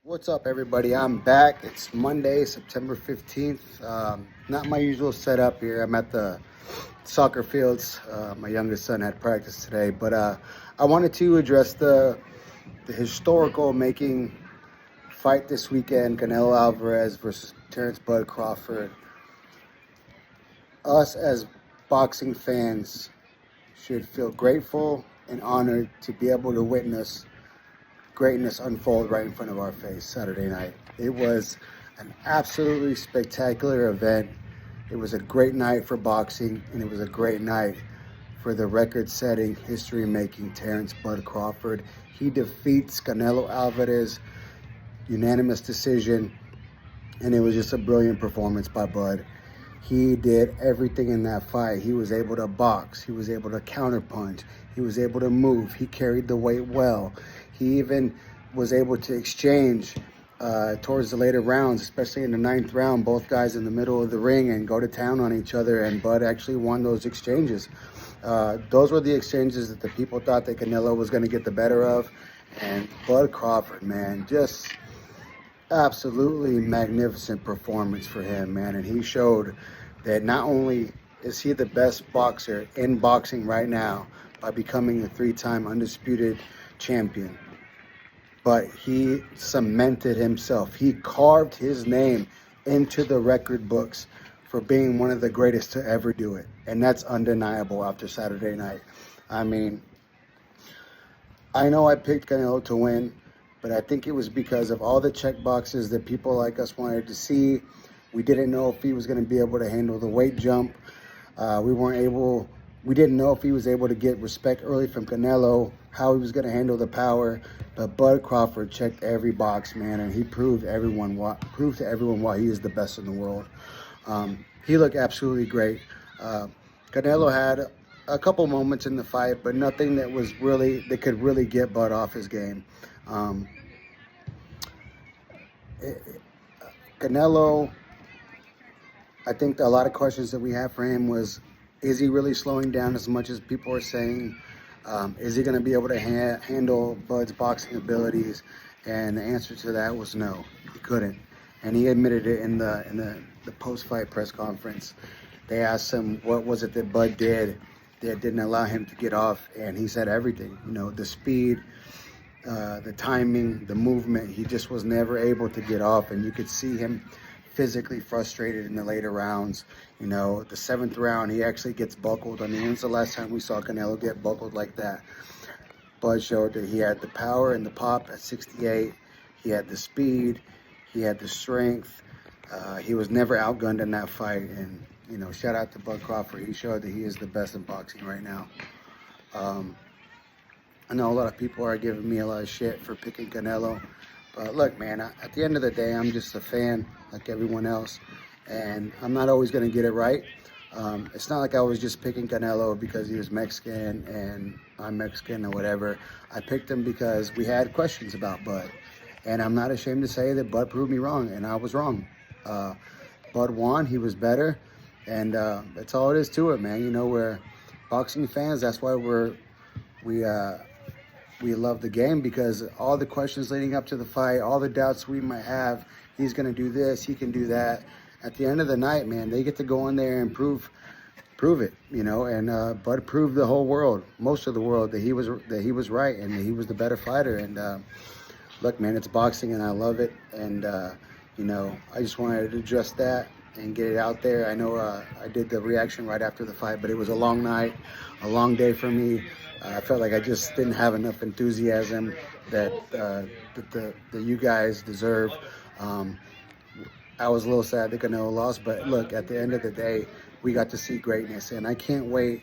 What's up, everybody? I'm back. It's Monday, September 15th. Not my usual setup here. I'm at the soccer fields. My youngest son had practice today, but I wanted to address the historical making fight this weekend, Canelo Alvarez versus Terrence Bud Crawford. Us as boxing fans should feel grateful and honored to be able to witness greatness unfold right in front of our face Saturday night. It was an absolutely spectacular event. It was a great night for boxing, and it was a great night for the record-setting, history-making Terrence Bud Crawford. He defeats Canelo Alvarez, unanimous decision, and it was just a brilliant performance by Bud. He did everything in that fight. He was able to box. He was able to counterpunch. He was able to move. He carried the weight well. He even was able to exchange towards the later rounds, especially in the ninth round, both guys in the middle of the ring and go to town on each other, and Bud actually won those exchanges. Those were the exchanges that the people thought that Canelo was going to get the better of, and Bud Crawford, man, just absolutely magnificent performance for him, man. And he showed that not only is he the best boxer in boxing right now by becoming a three-time undisputed champion, but he cemented himself. He carved his name into the record books for being one of the greatest to ever do it. And that's undeniable after Saturday night. I mean, I know I picked Canelo to win, but I think it was because of all the check boxes that people like us wanted to see. We didn't know if he was going to be able to handle the weight jump. We didn't know if he was able to get respect early from Canelo, how he was going to handle the power. But Bud Crawford checked every box, man, and he proved to everyone why he is the best in the world. He looked absolutely great. Canelo had a couple moments in the fight, but nothing that could really get Bud off his game. Canelo, I think a lot of questions that we have for him was, is he really slowing down as much as people are saying? Is he going to be able to handle Bud's boxing abilities? And the answer to that was no, he couldn't. And he admitted it in the post-fight press conference. They asked him what was it that Bud did that didn't allow him to get off, and he said everything. You know, the speed, the timing, the movement. He just was never able to get off, and you could see him physically frustrated in the later rounds. You know, the seventh round, he actually gets buckled. I mean, when's the last time we saw Canelo get buckled like that? Bud showed that he had the power and the pop at 68. He had the speed. He had the strength. He was never outgunned in that fight. And, you know, shout out to Bud Crawford. He showed that he is the best in boxing right now. I know a lot of people are giving me a lot of shit for picking Canelo. But look, man, at the end of the day, I'm just a fan like everyone else. And I'm not always going to get it right. It's not like I was just picking Canelo because he was Mexican and I'm Mexican or whatever. I picked him because we had questions about Bud. And I'm not ashamed to say that Bud proved me wrong, and I was wrong. Bud won. He was better. And that's all it is to it, man. You know, we're boxing fans. That's why we love the game, because all the questions leading up to the fight, all the doubts we might have, he's going to do this, he can do that. At the end of the night, man, they get to go in there and prove it, you know. And Bud proved the whole world, most of the world, that he was right and that he was the better fighter. And look, man, it's boxing, and I love it. And you know, I just wanted to address that and get it out there. I know I did the reaction right after the fight, but it was a long night, a long day for me. I felt like I just didn't have enough enthusiasm that you guys deserve. I was a little sad that Canelo lost, but look, at the end of the day, we got to see greatness, and I can't wait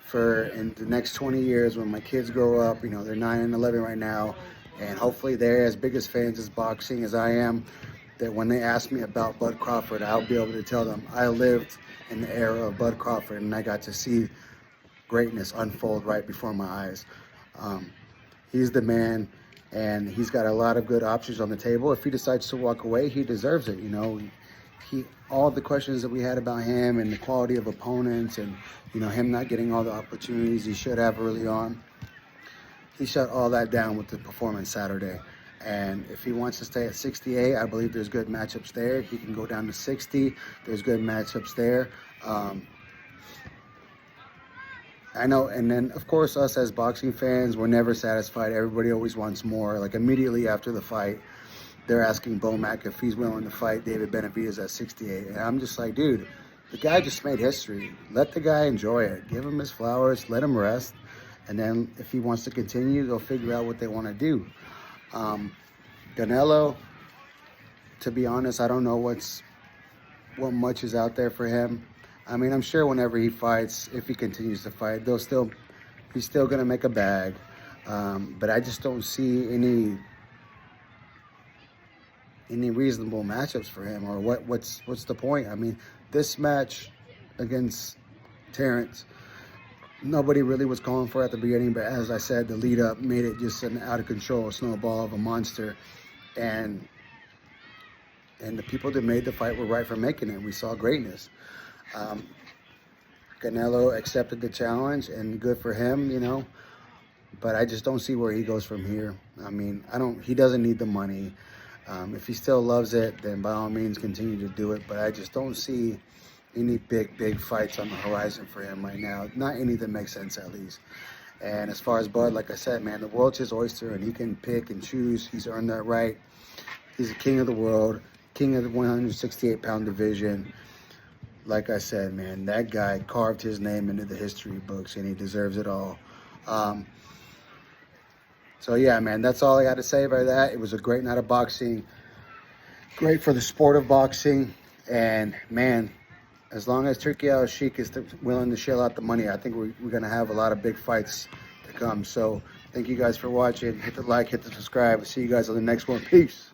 for in the next 20 years when my kids grow up. You know, they're 9 and 11 right now, and hopefully they're as big as fans as boxing as I am, that when they ask me about Bud Crawford, I'll be able to tell them I lived in the era of Bud Crawford, and I got to see greatness unfold right before my eyes. He's the man, and he's got a lot of good options on the table. If he decides to walk away, he deserves it. You know, all the questions that we had about him and the quality of opponents, and, you know, him not getting all the opportunities he should have early on, he shut all that down with the performance Saturday. And if he wants to stay at 68, I believe there's good matchups there. He can go down to 60. There's good matchups there. I know, and then of course us as boxing fans, we're never satisfied. Everybody always wants more. Like immediately after the fight, they're asking Bomac if he's willing to fight David Benavidez at 68. And I'm just like, dude, the guy just made history. Let the guy enjoy it. Give him his flowers. Let him rest. And then if he wants to continue, they'll figure out what they want to do. Canelo, to be honest, I don't know what much is out there for him. I mean, I'm sure whenever he fights, if he continues to fight, he's still going to make a bag. But I just don't see any reasonable matchups for him, or what's the point? I mean, this match against Terrence, nobody really was calling for at the beginning, but as I said, the lead up made it just an out of control snowball of a monster, and the people that made the fight were right for making it. We saw greatness. Canelo accepted the challenge, and good for him, you know. But I just don't see where he goes from here. I mean, he doesn't need the money. If he still loves it, then by all means continue to do it. But I just don't see any big fights on the horizon for him right now. Not any that make sense, at least. And as far as Bud, like I said, man, the world's his oyster, and he can pick and choose. He's earned that right. He's the king of the world, king of the 168-pound division. Like I said, man, that guy carved his name into the history books, and he deserves it all. So, yeah, man, that's all I got to say about that. It was a great night of boxing. Great for the sport of boxing. And, man, as long as Turki Al-Sheikh is willing to shell out the money, I think we're going to have a lot of big fights to come. So, thank you guys for watching. Hit the like, hit the subscribe. See you guys on the next one. Peace.